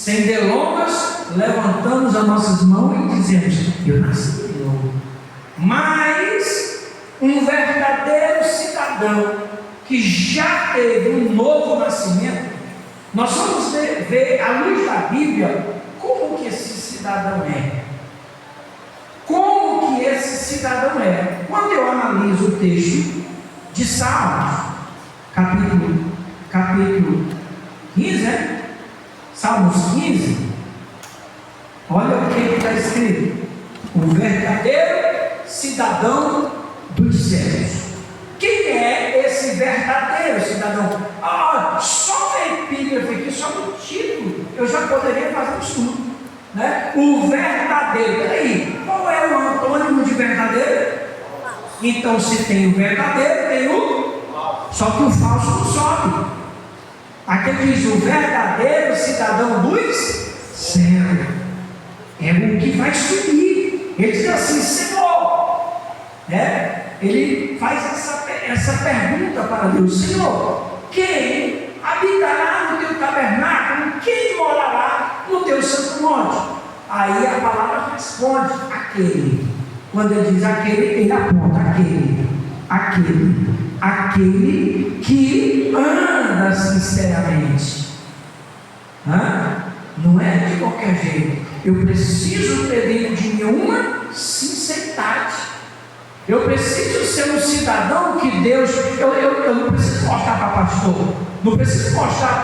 Sem delongas, levantamos as nossas mãos e dizemos: eu nasci de novo. Mas um verdadeiro cidadão que já teve um novo nascimento, nós vamos ver à luz da Bíblia como que esse cidadão é. Como que esse cidadão é? Quando eu analiso o texto de Salmos, capítulo 15, né? Salmos 15, olha o que está escrito: o verdadeiro cidadão dos céus. Quem é esse verdadeiro cidadão? Só na epígrafe aqui, só no título, eu já poderia fazer um estudo, né? O verdadeiro, peraí, qual é o antônimo de verdadeiro? Então, se tem o verdadeiro, tem o... Só que o falso não sobe. Aqui diz: o verdadeiro cidadão dos céus. É o que vai subir. Ele diz assim: Senhor, né? Ele faz essa pergunta para Deus: Senhor, quem habitará no teu tabernáculo? Quem morará no teu santo monte? Aí a palavra responde: aquele. Quando ele diz aquele, ele aponta: aquele que anda sinceramente. Não é de qualquer jeito. Eu preciso ter dentro de mim uma sinceridade. Eu preciso ser um cidadão que Deus... Eu não preciso mostrar para pastor, não preciso mostrar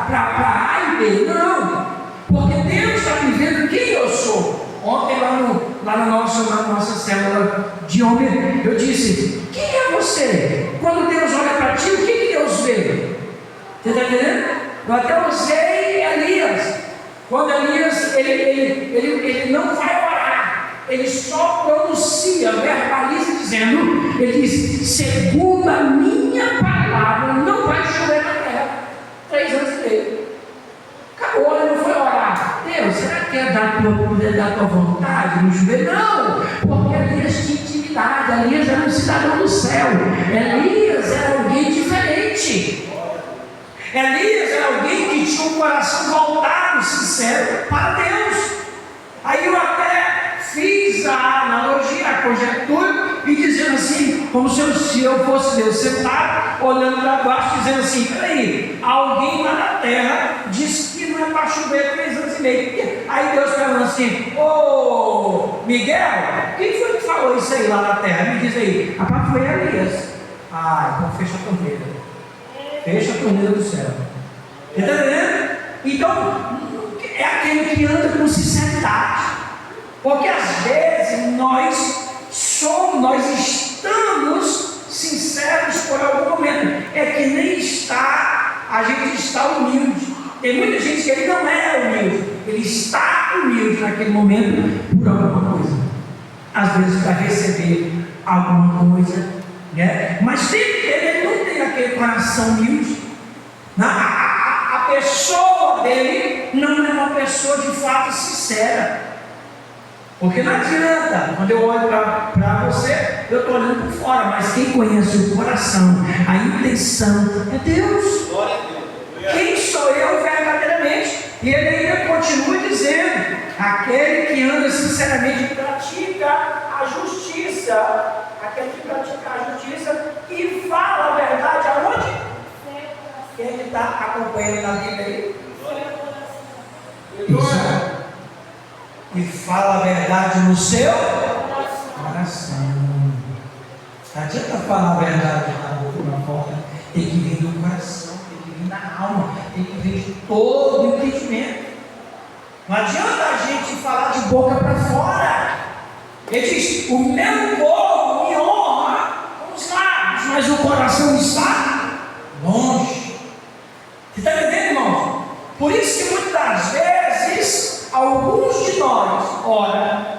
para A e B, não. Porque Deus está me vendo quem eu sou. Ontem lá na nossa célula de homem, eu disse: quem é você? Quando Deus olha para ti, o que Deus vê? Você está entendendo? Eu até usei Elias. Quando Elias, ele não vai orar, ele só pronuncia, verbaliza dizendo, ele diz: segundo a minha palavra, não vai chover na terra. 3 anos e meio. Acabou, ele não foi orar. Deus, será que é da tua vontade não chover? Não, porque Elias tinha intimidade. Elias era um cidadão do céu. Elias era alguém diferente. Elias era alguém que tinha um coração voltado, sincero para Deus. Aí eu até fiz a analogia, a conjectura, e dizendo assim, como se eu fosse Deus sentado, olhando para baixo, dizendo assim: peraí, alguém lá na terra disse que não é para chover 3 anos e meio. Aí Deus falou assim: ô Miguel, quem foi que falou isso aí lá na terra? Me diz aí. Rapaz, foi Elias. Então fecha a torneira. Fecha a torneira do céu. Está entendendo? Então, é aquele que anda com sinceridade. Porque às vezes nós estamos sinceros por algum momento. É que nem a gente está humilde. Tem muita gente que ele não é humilde. Ele está humilde naquele momento por alguma coisa. Às vezes para receber alguma coisa, né? Mas ele não tem aquele coração humilde. A pessoa dele não é uma pessoa de fato sincera. Porque não adianta, quando eu olho para você, eu estou olhando por fora, mas quem conhece o coração, a intenção, é Deus. Quem sou eu verdadeiramente? E ele ainda continua dizendo: aquele que anda sinceramente pratica a justiça. Aquele que pratica a justiça e fala a verdade aonde? Quem está acompanhando na Bíblia aí? Isso. E fala a verdade no seu coração. Não adianta falar a verdade na porta. Tem que vir do coração, tem que vir da alma, tem que vir de todo o entendimento. Não adianta a gente falar de boca para fora. Ele diz: o meu povo me honra com os lábios, mas o coração está longe. Você está entendendo, irmão? Por isso que muitas das vezes alguns de nós ora,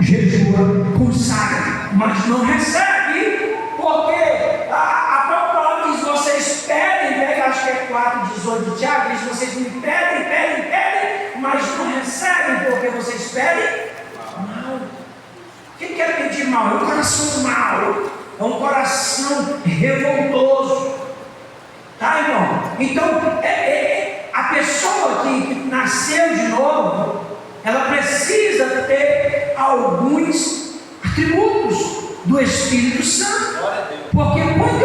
jejua, consagra, mas não recebe, porque a própria palavra diz: vocês pedem, acho que é 4,18 de Tiago, diz: vocês me pedem, mas não recebem, porque vocês pedem mal. Quem quer pedir mal? É um coração mau, é um coração revoltoso. Tá, irmão? Então, a pessoa nasceu de novo, ela precisa ter alguns atributos do Espírito Santo. Porque quando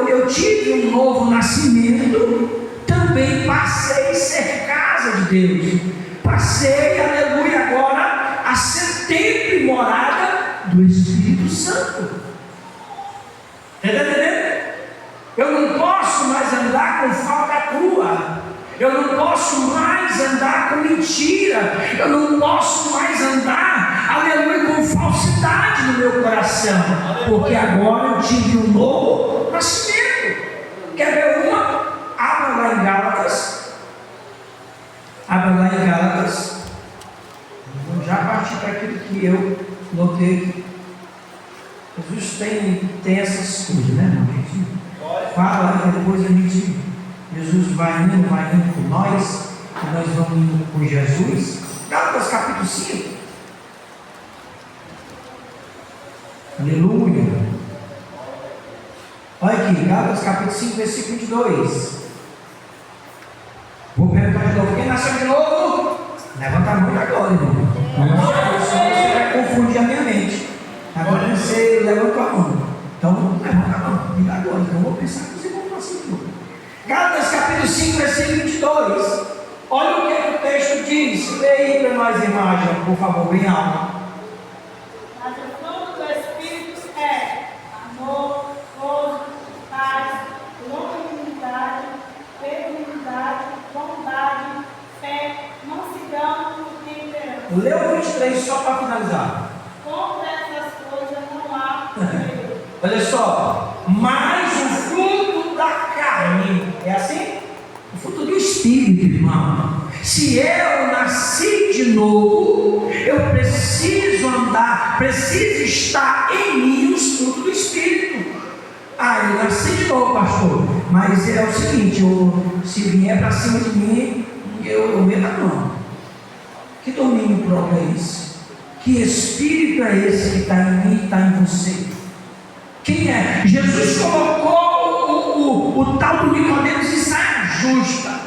eu tive um novo nascimento, também passei a ser casa de Deus. Passei, aleluia, agora a ser templo e morada do Espírito Santo. Está entendendo? Eu não posso mais andar com falcatrua. Eu não posso mais andar com mentira. Eu não posso mais andar, aleluia, com falsidade no meu coração. Porque agora eu tive um novo nascimento. Quer ver uma? Abra lá em Gálatas. Abra lá em Gálatas. Vou já partir para aquilo que eu notei. Jesus tem essas coisas, né, irmão? A gente fala e depois a gente, Jesus vai indo com nós, e nós vamos indo com Jesus. Gálatas capítulo 5. Aleluia. Olha aqui, Gálatas capítulo 5, versículo 22. Vou perguntar de novo: quem nasceu de novo? Levanta a mão da glória, irmão. Você vai confundir a minha mente. Agora você levanta a mão. Então, levanta a mão. Diga agora. Então, eu vou pensar que você vai passar tudo. Gálatas capítulo 5, versículo 22. Olha o que o texto diz. Lê aí para nós a imagem, por favor, bem alto. Mas o fruto do Espírito é amor, gozo, paz, longanimidade, benignidade, bondade, fé, mansidão e temperança. Lê o 23 só para finalizar. Contra essas coisas não há medo. Olha só, mas o fruto da carne, é assim? O fruto do Espírito, irmão. Se eu nasci de novo, eu preciso andar, preciso estar em mim os frutos do Espírito. Eu nasci de novo, pastor, mas é o seguinte, se vier para cima de mim, eu meto a mão. Que domínio próprio é esse? Que espírito é esse que está em mim e está em você? Quem é? Jesus colocou o tal do Nicodemos em saia justa.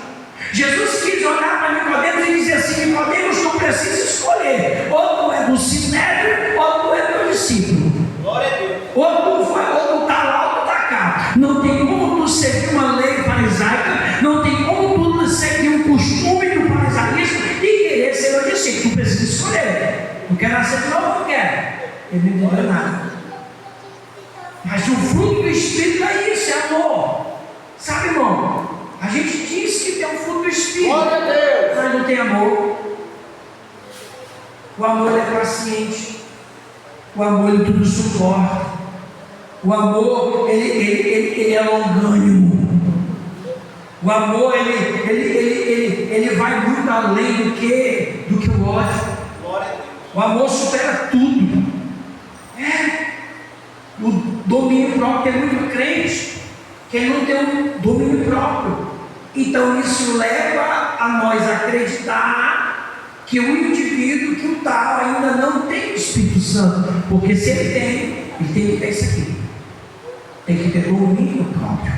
Jesus quis olhar para Nicodemos e dizer assim: Nicodemos, tu precisa escolher, ou tu é do Sinédrio, ou tu é meu discípulo. Glória a Deus. Ou tu está lá, ou tu está cá. Não tem como tu seguir uma lei farisaica, não tem como tu seguir um costume do farisaísmo e querer ser meu discípulo. Tu precisa escolher. Não quer nascer de novo? Não quer. Ele não entendeu nada. Mas o fruto do Espírito é isso, é amor. Sabe, irmão? A gente diz que tem um fruto do Espírito, glória a Deus, mas não tem amor. O amor é paciente. O amor ele tudo suporta. O amor ele é longânimo. O amor ele vai muito além do que o ódio. O amor supera tudo. O domínio próprio. Tem muito crente que não tem um domínio próprio. Então isso leva a nós acreditar que o indivíduo, que o tal, ainda não tem o Espírito Santo. Porque se ele tem que ter isso aqui. Tem que ter domínio próprio.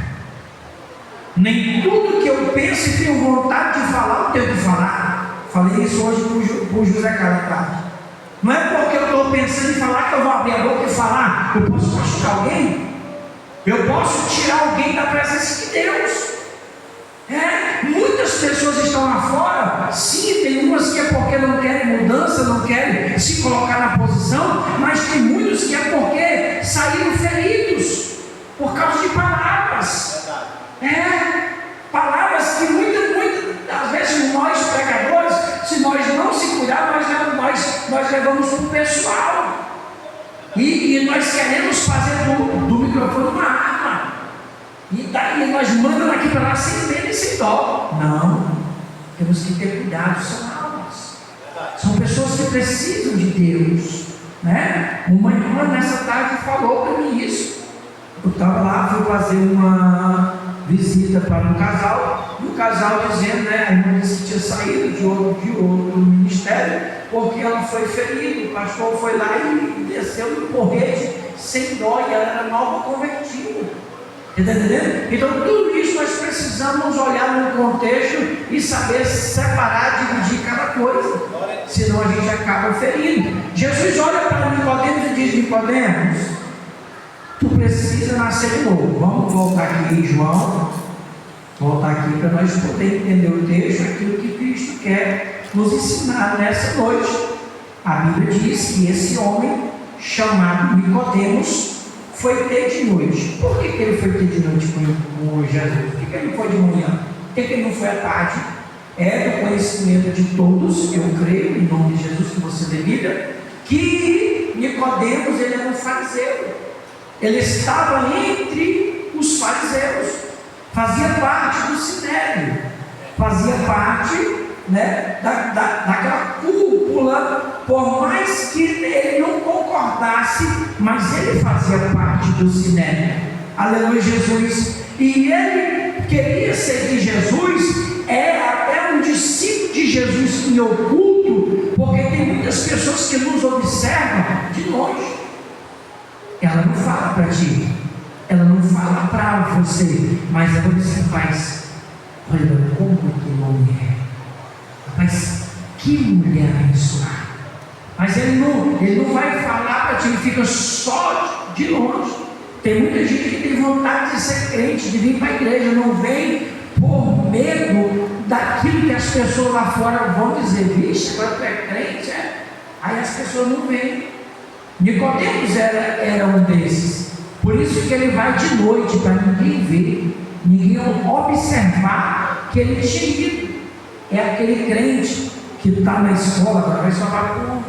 Nem tudo que eu penso e tenho vontade de falar, eu tenho que falar. Falei isso hoje para o José Carlos. Não é porque eu estou pensando em falar que eu vou abrir a boca e falar. Eu posso machucar alguém? Eu posso tirar alguém da presença de Deus. Muitas pessoas estão lá fora. Sim, tem umas que é porque não querem mudança, não querem se colocar na posição. Mas tem muitos que é porque saíram feridos por causa de palavras. Palavras que muitas às vezes nós pregadores, se nós não se cuidarmos, nós levamos para o pessoal. E nós queremos fazer do microfone uma arma. E daí nós mandamos aqui para lá sem medo e sem dó. Não, temos que ter cuidado, são almas. São pessoas que precisam de Deus. Uma irmã nessa tarde falou para mim isso. Eu estava lá, fui fazer uma visita para um casal, e o casal dizendo, a irmã disse que tinha saído de outro ministério, porque ela foi ferida. O pastor foi lá e desceu no porrete sem dó, e ela era nova convertida. Está entendendo? Então, tudo isso nós precisamos olhar no contexto e saber separar, dividir cada coisa. Senão a gente acaba ferindo. Jesus olha para Nicodemos e diz: Nicodemos, tu precisa nascer de novo. Vamos voltar aqui em João. Voltar aqui para nós poder entender o texto, aquilo que Cristo quer nos ensinar nessa noite. A Bíblia diz que esse homem, chamado Nicodemos, foi ter de noite. Por que ele foi ter de noite com Jesus? Por que ele não foi de manhã? Por que ele não foi à tarde? É do conhecimento de todos, eu creio, em nome de Jesus, que você lê Bíblia, que Nicodemos, ele era um fariseu. Ele estava entre os fariseus, fazia parte do sinédrio, fazia parte, né, daquela cúpula. Por mais que ele não concordasse, mas ele fazia parte do sinédrio. Aleluia, Jesus. E ele queria seguir Jesus, era até um discípulo de Jesus em oculto, porque tem muitas pessoas que nos observam de longe. Ela não fala para ti, ela não fala para você, mas ela diz: rapaz, olha como que mulher, rapaz, que mulher abençoada. Mas ele não vai falar para ti, ele fica só de longe. Tem muita gente que tem vontade de ser crente, de vir para a igreja, não vem por medo daquilo que as pessoas lá fora vão dizer: vixe, agora tu é crente, é? Aí as pessoas não vêm. Nicodemos era um desses. Por isso que ele vai de noite, para ninguém ver, ninguém observar que ele tinha ido. É aquele crente que está na escola, vai falar com.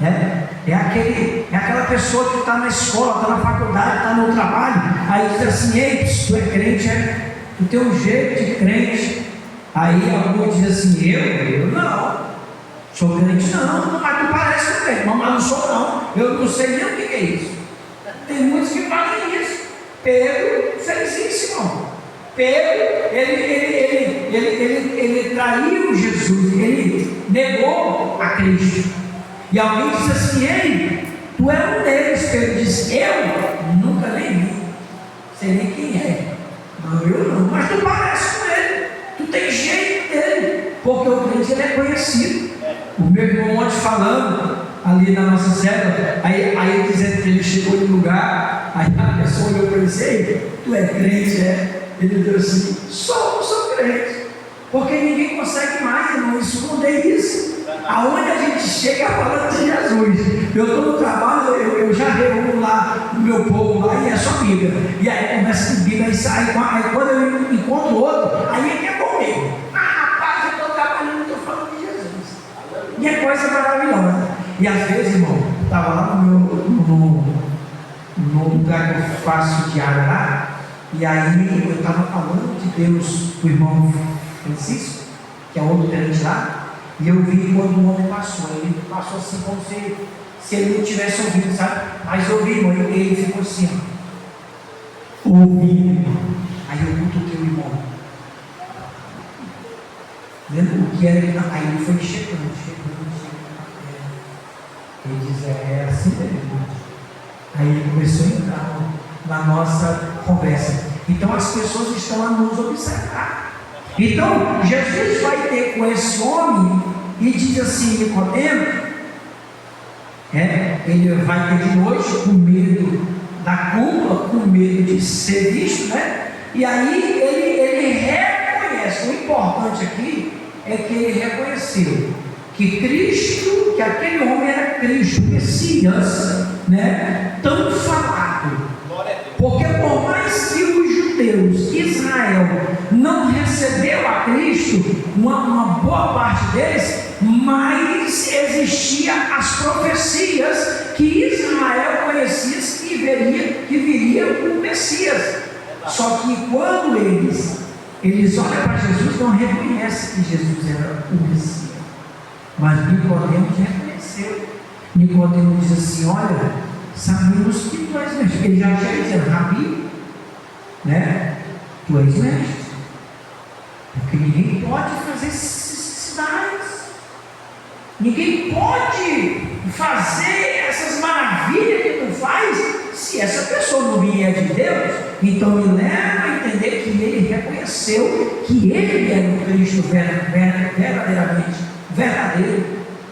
É aquela pessoa que está na escola, está na faculdade, está no trabalho, aí diz assim: ei, tu é crente, tu tem um jeito de crente. Aí alguns diz assim: eu não sou crente, não, mas tu parece um crente, mas não sou não, eu não sei nem o que é isso. Tem muitos que fazem isso. Pedro fez isso, irmão. Pedro, ele traiu Jesus, ele negou a Cristo. E alguém disse assim: ei, tu é um deles. Pedro disse: eu nunca nem vi, sei nem quem é. Não, eu não, mas tu parece com ele, tu tem jeito dele, porque o crente ele é conhecido. O meu irmão ontem falando ali na nossa célula, aí dizendo que ele chegou no lugar, aí a pessoa olhou para ele e disse: ei, tu é crente, é? Ele disse assim: sou crente, porque ninguém consegue mais, irmão, esconder isso. Aonde a gente chega falando de Jesus. Eu estou no trabalho, eu já reúno lá no meu povo lá, e é só Bíblia. E aí começa com Bíblia, aí quando eu encontro outro, aí é que é comigo. Rapaz, eu estou trabalhando, estou falando de Jesus. E é coisa maravilhosa. E às vezes, irmão, estava lá no lugar que eu faço diário lá, e aí eu estava falando de Deus com o irmão Francisco, que é outro crente lá. E eu vi quando o homem passou, ele passou assim como se ele não tivesse ouvido, sabe? Mas eu vi, irmão, ele ficou assim, ó, ouvindo. Aí eu cutuquei o irmão, vendo o que era ele. Aí ele foi chegando. Ele diz: é assim mesmo. Aí ele começou a entrar na nossa conversa. Então as pessoas estão a nos observar. Então Jesus vai ter com esse homem e diz assim: Nicodemos, ele vai ter de noite, com medo da culpa, com medo de ser visto, né? E aí ele reconhece. O importante aqui é que ele reconheceu que Cristo, que aquele homem era Cristo, Messias, né? Tão falado. Porque por mais que os judeus, Israel, não recebeu a Cristo, uma boa parte deles, mas existia as profecias que Israel conhecia que viria o Messias. Só que quando eles olham para Jesus, não reconhecem que Jesus era o Messias. Mas Nicodemos reconheceu. Nicodemos diz assim: olha, sabemos que tu és mestre. Ele já tinha dito: Rabi, né? Tu és mestre. Porque ninguém pode fazer sinais, ninguém pode fazer essas maravilhas que tu faz se Se essa pessoa não vier de Deus, então me leva a entender que ele reconheceu que ele era o Cristo verdadeiramente verdadeiro.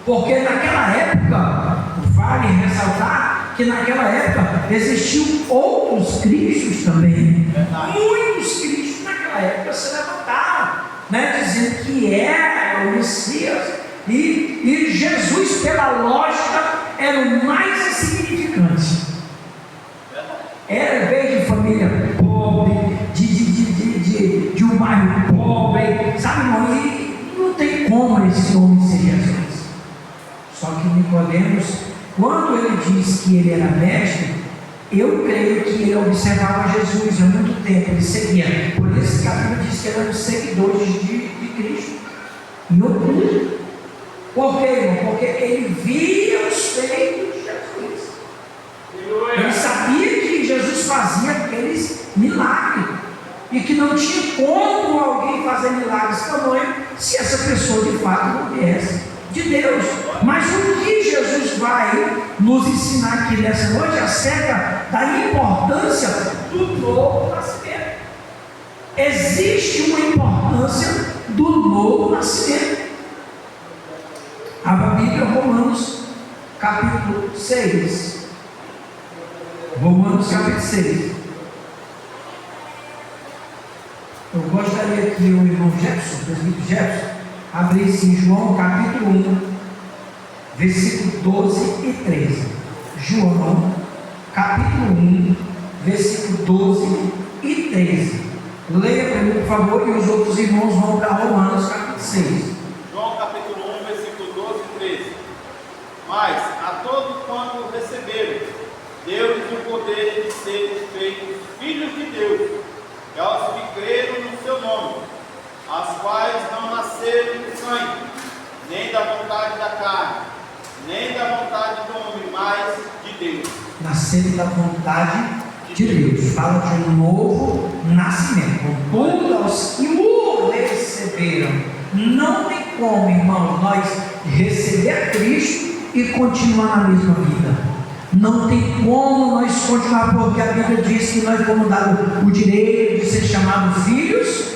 Porque naquela época, vale ressaltar que naquela época existiam outros Cristos também. Muitos Cristos naquela época se levantaram, né, dizendo que era o Messias. E Jesus, pela lógica, era o mais insignificante. Era veio de família pobre, de um bairro pobre, sabe, irmão? E não tem como esse homem ser Jesus. Só que Nicodemos, quando ele diz que ele era mestre, eu creio que ele observava Jesus há muito tempo, ele seguia. Por isso que a Bíblia diz que ele era um seguidor de Cristo. E oculto. Por quê, irmão? Porque ele via os feitos de Jesus. Ele sabia que Jesus fazia aqueles milagres. E que não tinha como alguém fazer milagres tamanho se essa pessoa de fato não viesse de Deus. Mas o que Jesus vai nos ensinar aqui nessa noite acerca da importância do novo nascimento. Existe uma importância do novo nascimento. Abra a Bíblia, Romanos capítulo 6. Romanos capítulo 6. Eu gostaria que o irmão Jefferson, o presbítero Jefferson, abrisse em João capítulo 1, versículo 12 e 13. João capítulo 1, versículo 12 e 13. Leia para mim, por favor, e os outros irmãos vão para Romanos capítulo 6. João capítulo 1, versículo 12 e 13. Mas a todos quanto receberam, deu-lhes o poder de serem feitos filhos de Deus, e aos que creram no seu nome, as quais não nasceram de sangue, nem da vontade da carne, nem da vontade do homem, mas de Deus. Nasceram da vontade de Deus. Fala de um novo nascimento. Contudo, aos que o receberam, não tem como, irmãos, nós receber a Cristo e continuar na mesma vida. Não tem como nós continuar, porque a Bíblia diz que nós fomos dados o direito de ser chamados filhos.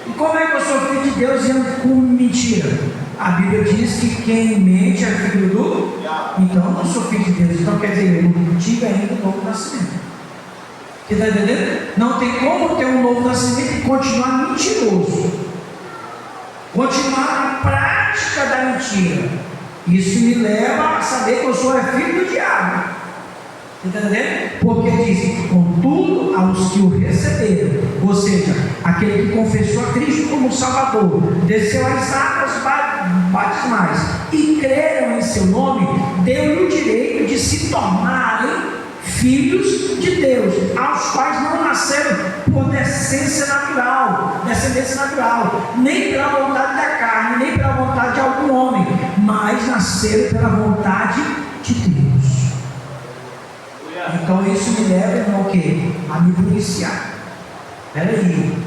E como é que eu sou filho de Deus e ando com mentira? A Bíblia diz que quem mente é filho do... Então eu não sou filho de Deus. Então quer dizer, eu não tive ainda um novo nascimento. Você está entendendo? Não tem como ter um novo nascimento e continuar mentiroso. Continuar na prática da mentira. Isso me leva a saber que eu sou filho do diabo. Está entendendo? Porque diz, contudo, aos que o receberam, ou seja, aquele que confessou a Cristo como Salvador, desceu as águas batismais e creram em seu nome, deu-lhe o direito de se tornarem filhos de Deus, aos quais não nasceram por descendência natural, nem pela vontade da carne, nem pela vontade de algum homem, mas nasceram pela vontade de Deus. Então isso me leva, irmão, o quê? A me policiar. Peraí,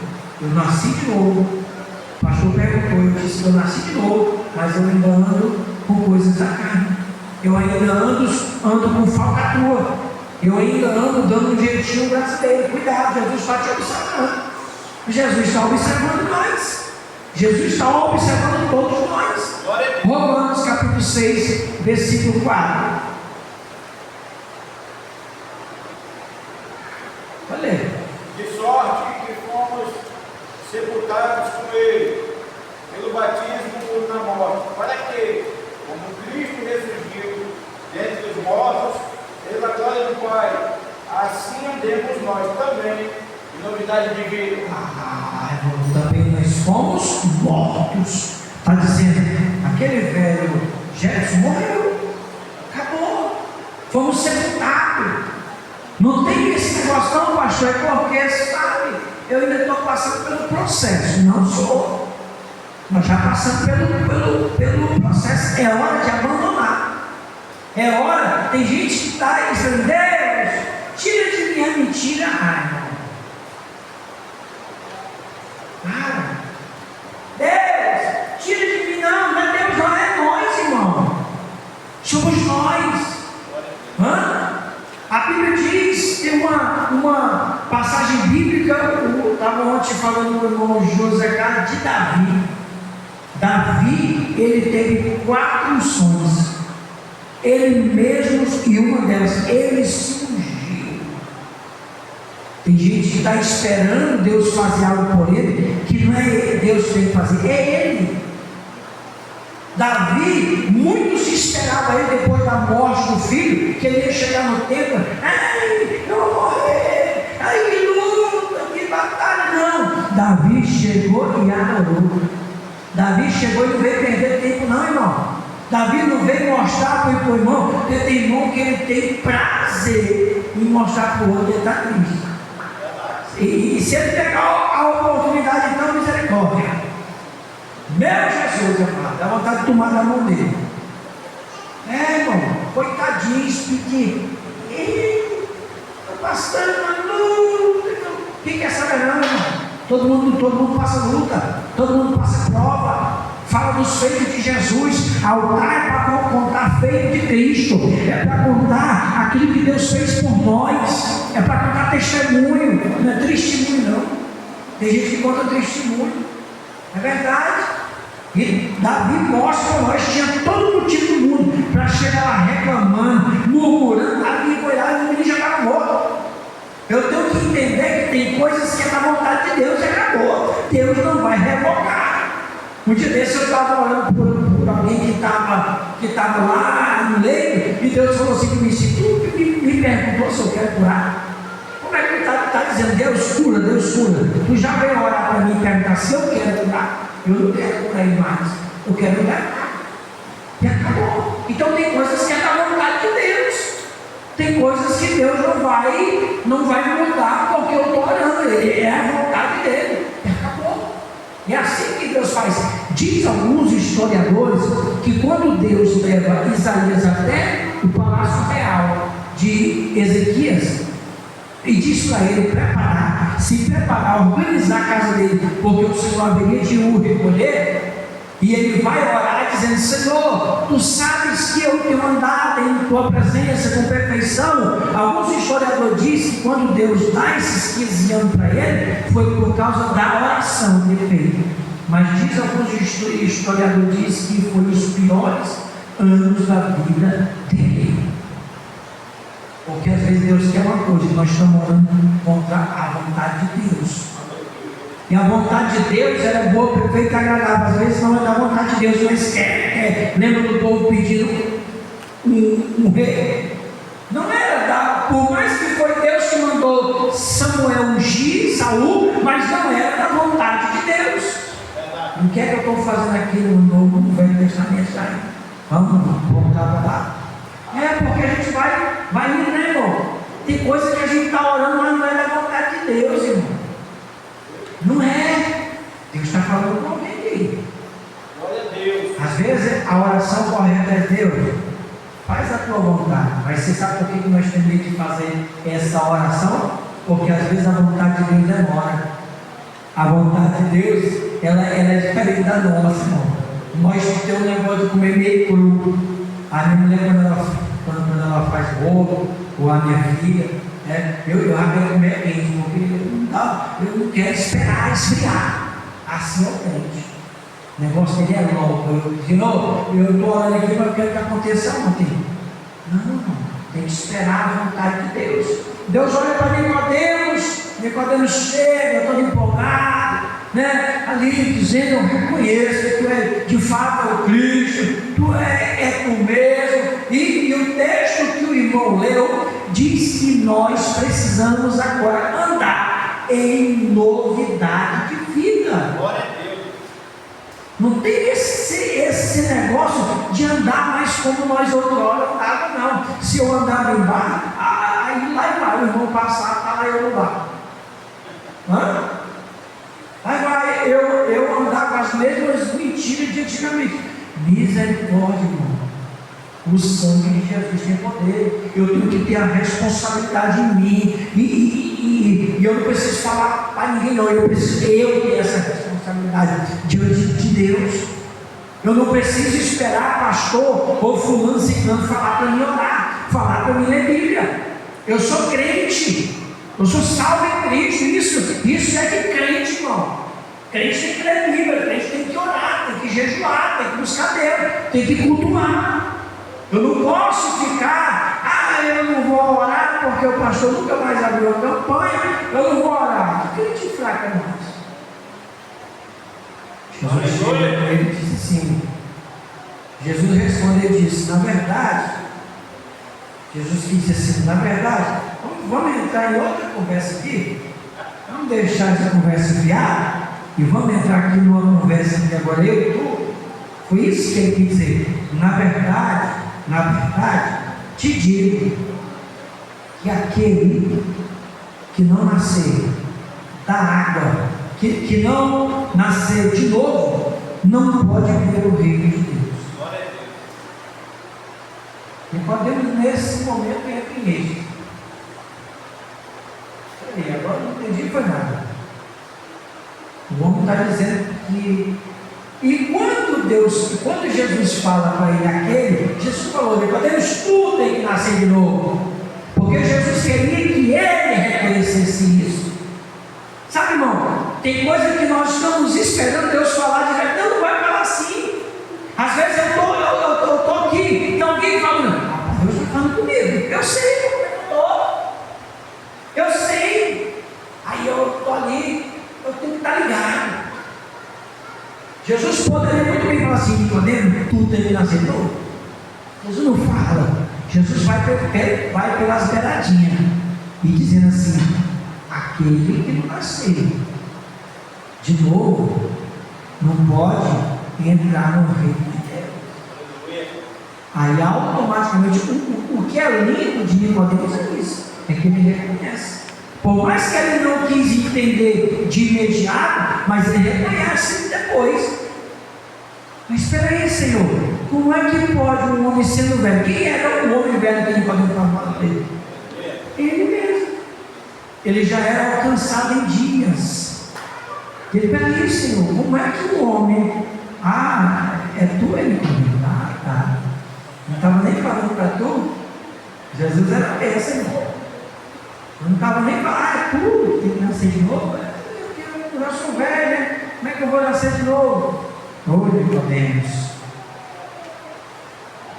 eu nasci de novo. O pastor perguntou, eu disse que eu nasci de novo, mas eu ainda ando com coisas da carne. Eu ainda ando com falcatrua. Eu ainda ando dando um jeitinho brasileiro. Cuidado, Jesus está te observando. Jesus está observando nós. Jesus está observando todos nós. Romanos capítulo 6, versículo 4. Olha. De sorte que fomos sepultados com ele, pelo batismo na morte, para que, como Cristo ressurgiu dentre os mortos, pela glória do Pai, assim andemos nós também, em novidade de vida. Também nós fomos mortos. Está dizendo, aquele velho Jefferson morreu, acabou, fomos sepultados. Não tem esse negócio, não, pastor, é porque, sabe, eu ainda estou passando pelo processo. Não sou. Nós já passamos pelo processo. É hora de abandonar. É hora. Tem gente que está aí dizendo, Deus, tira de mim a mentira. Ai, não. Deus, tira de mim. Não é Deus, não é nós, irmão. Somos nós. A Bíblia diz uma passagem bíblica, eu estava ontem falando com o irmão José Carlos de Davi. Davi, ele teve 4 unções. Ele mesmo, e uma delas, ele se ungiu. Tem gente que está esperando Deus fazer algo por ele, que não é Deus que tem que fazer, é ele. Davi, muitos esperavam ele depois da morte do filho, que ele ia chegar no templo, ai, eu vou morrer, ai, que luta, que batalha. Não, Davi chegou e adorou. Davi chegou e não veio perder tempo não, irmão. Davi não veio mostrar para o irmão, porque tem irmão que ele tem prazer em mostrar para o outro que ele está triste. E se ele pegar a oportunidade, então, misericórdia. Meu Jesus, amado, dá vontade de tomar na mão dele. Irmão, coitadinho, pedir. Estou passando uma luta. Quem quer saber não, irmão? Todo mundo passa luta, todo mundo passa prova. Fala dos feitos de Jesus. Altar é para contar feito de Cristo, é para contar aquilo que Deus fez por nós, é para contar testemunho, não é testemunho não. Tem gente que conta testemunho, é verdade. E Davi mostra para nós que tinha todo motivo do mundo para chegar lá reclamando, murmurando. Davi foi lá e o menino já estava morto. Eu tenho que entender que tem coisas que é da vontade de Deus e acabou. Deus não vai revogar. Um dia desse eu estava orando por alguém que estava lá no leito, e Deus falou assim para mim: se tu me perguntou se eu quero curar, como é que tu está dizendo Deus cura, Deus cura? Tu já veio orar para mim e perguntar se eu quero curar? Eu não quero curar mais, eu quero curar. E acabou. Então tem coisas que é da vontade de Deus. Tem coisas que Deus não vai mudar porque eu estou orando. Ele é a vontade dele. E acabou. É assim que Deus faz. Diz alguns historiadores que quando Deus leva Isaías até o palácio real de Ezequias e diz para ele se preparar, organizar a casa dele, porque o Senhor haveria de o recolher, e ele vai orar dizendo: Senhor, tu sabes que eu tenho andado em tua presença com perfeição. Alguns historiadores dizem que quando Deus dá esses 15 anos para ele, foi por causa da oração que ele fez. Mas diz alguns historiadores que foi os piores anos da vida dele. Porque às vezes Deus quer uma coisa e nós estamos orando contra a vontade de Deus. E a vontade de Deus ela é boa, perfeita e agradável. Às vezes não é da vontade de Deus, mas quer. Lembra do povo pedindo um rei? Não era da. Por mais que foi Deus que mandou Samuel ungir Saul, mas não era da vontade de Deus. O que é que eu estou fazendo aqui no Velho Testamento? Vamos voltar para lá. É porque a gente vai indo, né, irmão? Tem coisa que a gente está orando, mas não é da vontade de Deus, irmão. Não é. Deus está falando com alguém aí. Glória a Deus. Às vezes a oração correta é: Deus, faz a tua vontade. Mas você sabe por que nós temos que fazer essa oração? Porque às vezes a vontade de Deus demora. A vontade de Deus, ela é diferente da nossa, irmão. Nós temos um negócio de comer meio cru. A minha mulher, quando ela faz bolo, ou a minha filha, eu já quero comer quente, porque eu não quero esperar esfriar. Assim é o crente. O negócio dele é louco. Eu estou olhando aqui, mas eu quero que aconteça ontem. Não, tem que esperar a vontade de Deus. Deus olha para Nicodemos chega, todo empolgado, né? Ali dizendo: eu reconheço que tu é de fato o Cristo, tu é tu mesmo. E o texto que o irmão leu diz que nós precisamos agora andar em novidade de vida. Glória a Deus. Não tem esse negócio de andar mais como nós outrora andávamos, não. Se eu andava em bar, aí lá vai o irmão passar, está lá eu no bar. Aí vai eu andar com as mesmas mentiras de antigamente. Misericórdia, irmão. O sangue de Jesus tem poder. Eu tenho que ter a responsabilidade em mim. E eu não preciso falar para ninguém, não. Eu ter essa responsabilidade diante de Deus. Eu não preciso esperar pastor ou fulano ciclano falar para mim orar, falar para mim ler Bíblia. Eu sou crente. Eu sou salvo em Cristo. Isso é de crente, irmão. Crente tem que ler Bíblia, crente tem que orar, tem que jejuar, tem que buscar Deus, tem que cultuar. Eu não posso ficar, eu não vou orar porque o pastor nunca mais abriu a campanha, eu não vou orar. Que crente fraco é nós? Ele disse assim, Jesus respondeu e disse, na verdade, Jesus disse assim, na verdade, vamos entrar em outra conversa aqui, vamos deixar essa conversa fiada e vamos entrar aqui numa conversa que agora eu e tu. Foi isso que ele quis dizer. Na verdade, te digo que aquele que não nasceu da água, que não nasceu de novo, não pode ver o reino de Deus. E podemos nesse momento entrar em êxito. Peraí, agora não entendi foi nada. O homem está dizendo que quando Jesus fala para ele aquele, Jesus falou, Nicodemos, tu tem que nascer de novo. Porque Jesus queria que ele reconhecesse isso. Sabe, irmão, tem coisa que nós estamos esperando Deus falar direto. Não vai falar assim. Às vezes eu estou aqui, e alguém fala, Deus está falando comigo. Eu sei como eu estou. Eu sei. Aí eu estou ali, eu tenho que estar ligado. Jesus poderia muito bem falar assim, Nicodemo, tu tem que nascer de novo. Jesus não fala. Jesus vai pelas beiradinhas e dizendo assim, aquele que não nasceu de novo não pode entrar no reino de Deus. Aí automaticamente o que é lindo de Nicodemo é isso, é que ele reconhece. Por mais que ele não quis entender de imediato, mas ele reconhece depois. Mas espera aí, Senhor, como é que pode um homem sendo velho? Quem era o homem velho que Nicodemo estava falando dele? Ele mesmo. Ele já era alcançado em dias. Ele, peraí, Senhor, como é que o homem... é tu, Nicodemo? Tá. Não estava nem falando para tu. Jesus era essa, irmão. Eu não estava nem falando, é tu, tem que nascer de novo. Eu já sou velho, né? Como é que eu vou nascer de novo? Nicodemos.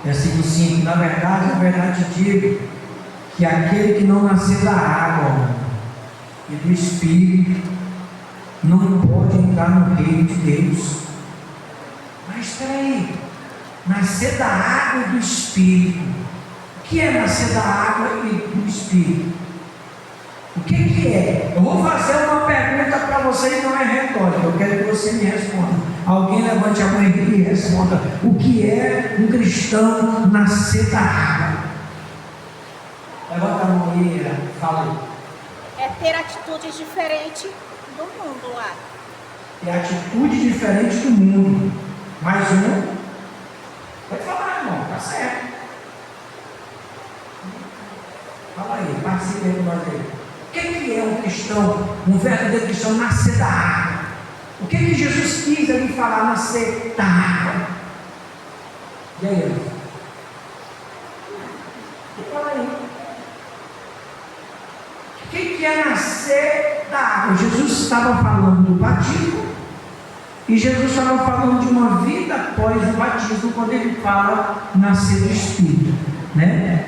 Versículo 5, na verdade te digo, que aquele que não nasceu da água e do Espírito, não pode entrar no reino de Deus. Mas espera aí, nascer da água e do Espírito, o que é nascer da água e do Espírito? O que é? Eu vou fazer uma pergunta para você e não é retórica, eu quero que você me responda. Alguém levante a mão e responda: o que é um cristão nascer da água? Levanta a mão aí, fala aí. É ter atitudes diferentes do mundo lá. É atitude diferente do mundo. Mais um. Pode falar, irmão, tá certo. Fala aí, participe aí com nós aí. O que é um cristão, um verdadeiro cristão nascer da água? O que Jesus quis ali falar, nascer da água? E aí? Fala aí. O que é nascer da água? Jesus estava falando do batismo e Jesus estava falando de uma vida após o batismo, quando ele fala nascer do Espírito, né?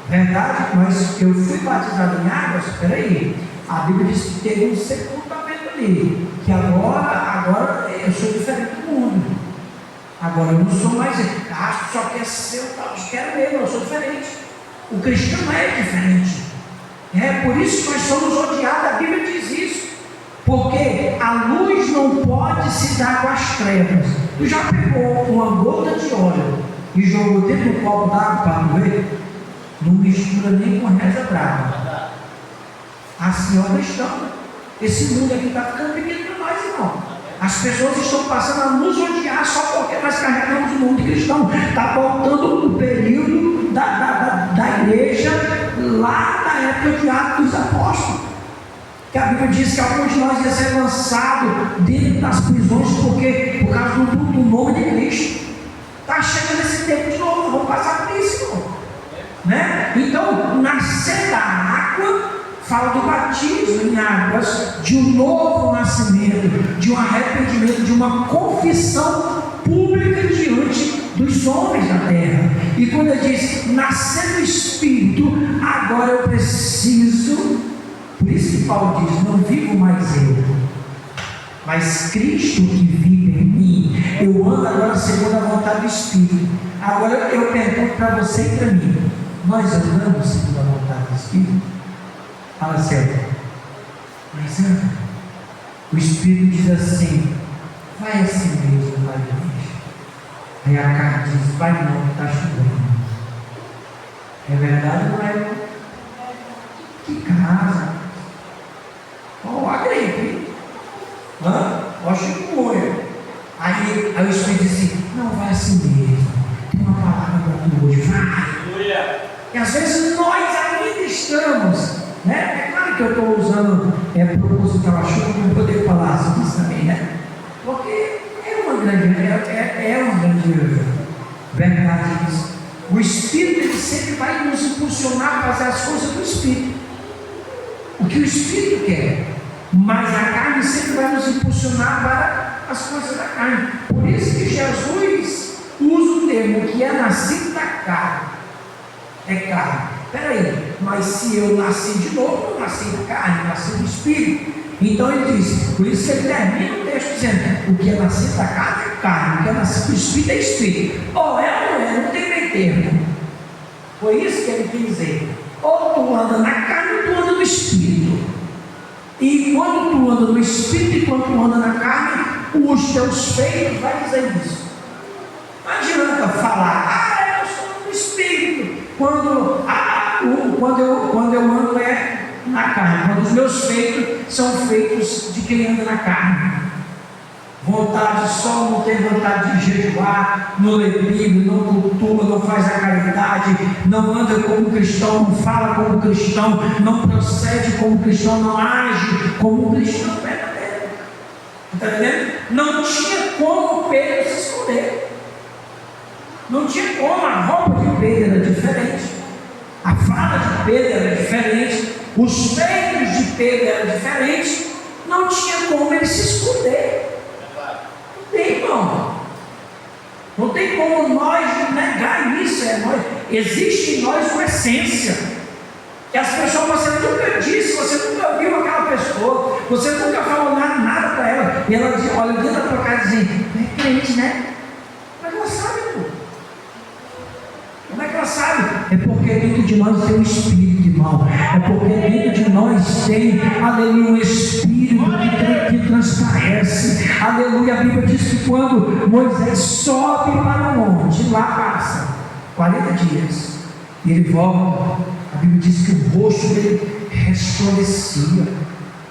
Verdade, mas eu fui batizado em águas, espera aí, a Bíblia diz que teve um sepultamento ali, que agora eu sou diferente do mundo, agora eu não sou mais, só quer ser o tal, quero mesmo, eu sou diferente. O cristão é diferente, por isso que nós somos odiados, a Bíblia diz isso, porque a luz não pode se dar com as trevas. Tu já pegou uma gota de óleo e jogou dentro do copo d'água para tu ver? Não mistura nem com reza brava. Assim é o cristão. Esse mundo aqui está ficando pequeno para nós, irmão. As pessoas estão passando a nos odiar só porque nós carregamos o mundo cristão. Está voltando o período da igreja lá na época de Atos dos Apóstolos. Que a Bíblia diz que alguns de nós ia ser lançado dentro das prisões por causa do nome de Cristo. Está chegando esse tempo de novo, vamos passar por isso, irmão. Né? Então, nascer da água fala do batismo em águas, de um novo nascimento, de um arrependimento, de uma confissão pública diante dos homens da terra. E quando ele diz nascer do Espírito, agora eu preciso, por isso que Paulo diz, não vivo mais eu, mas Cristo que vive em mim. Eu ando agora segundo a vontade do Espírito. Agora eu pergunto para você e para mim, nós andamos segundo a vontade do Espírito? Fala sério. Mas anda. O Espírito diz assim, vai assim mesmo, vai Deus. Aí a carne diz, vai não, está chovendo. É verdade ou não é? Que casa. Ó, a gripe. Ó, chikungunya. Aí o Espírito diz assim, não, vai assim mesmo. Tem uma palavra para tu hoje, vai. E às vezes nós ainda estamos, né? É claro que eu estou usando proposital a chuva para poder falar sobre isso também, né? Porque é uma grande verdade isso. O Espírito ele sempre vai nos impulsionar a fazer as coisas do Espírito. O que o Espírito quer. Mas a carne sempre vai nos impulsionar para as coisas da carne. Por isso que Jesus usa o termo que é nascido da carne. É carne. Peraí, mas se eu nasci de novo, eu nasci da carne, nasci do Espírito. Então ele diz, por isso que ele termina o texto dizendo, o que é nascido da carne é carne, o que é nascido do Espírito é Espírito. Ou é ou não é, não tem meio termo. Foi isso que ele quis dizer. Ou tu anda na carne ou tu anda no Espírito. E quando tu anda no Espírito e quando tu anda na carne, os teus feitos vai dizer isso. Não adianta falar, eu sou no Espírito, quando eu ando na carne, quando os meus feitos são feitos de quem anda na carne. Vontade só, não tem vontade de jejuar, não lê Bíblia, não cultua, não faz a caridade, não anda como cristão, não fala como cristão, não procede como cristão, não age como cristão verdadeiro. Está entendendo? Não tinha como Pedro se esconder. Não tinha como, a roupa de Pedro era diferente, a fala de Pedro era diferente, os feitos de Pedro eram diferentes, não tinha como ele se esconder. Não tem, irmão. Não tem como nós negar isso. Existe em nós uma essência. E as pessoas, você nunca disse, você nunca viu aquela pessoa, você nunca falou nada para ela. E ela diz, olha dentro da tua casa e diz, é crente, né? Mas ela sabe, pô. Como é que ela sabe? É porque dentro de nós tem um espírito, irmão. É porque dentro de nós tem, aleluia, um espírito que transparece. Aleluia, a Bíblia diz que quando Moisés sobe para o monte, lá passa 40 dias, e ele volta. A Bíblia diz que o rosto dele resplandecia.